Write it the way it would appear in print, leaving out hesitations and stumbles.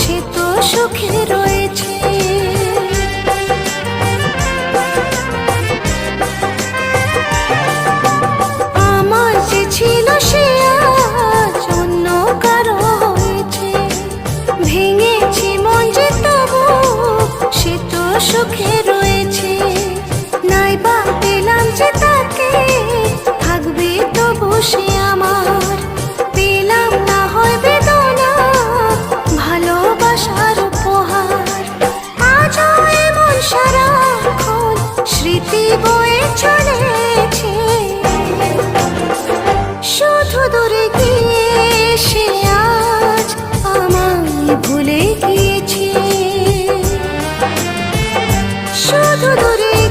সে তো সুখে রয়েছে। আমার যে ছিল সে আজ অন্য কারো হয়েছে। ভেঙেছি মন যে তবু সে তো সুখে রয়েছে। নাইবা পেলাম যে তাকে থাকবে তবু সে আমার। পেলাম না হয় বেদনা ভালোবাসার উপহার। আজও এমন সারাক্ষণ স্মৃতি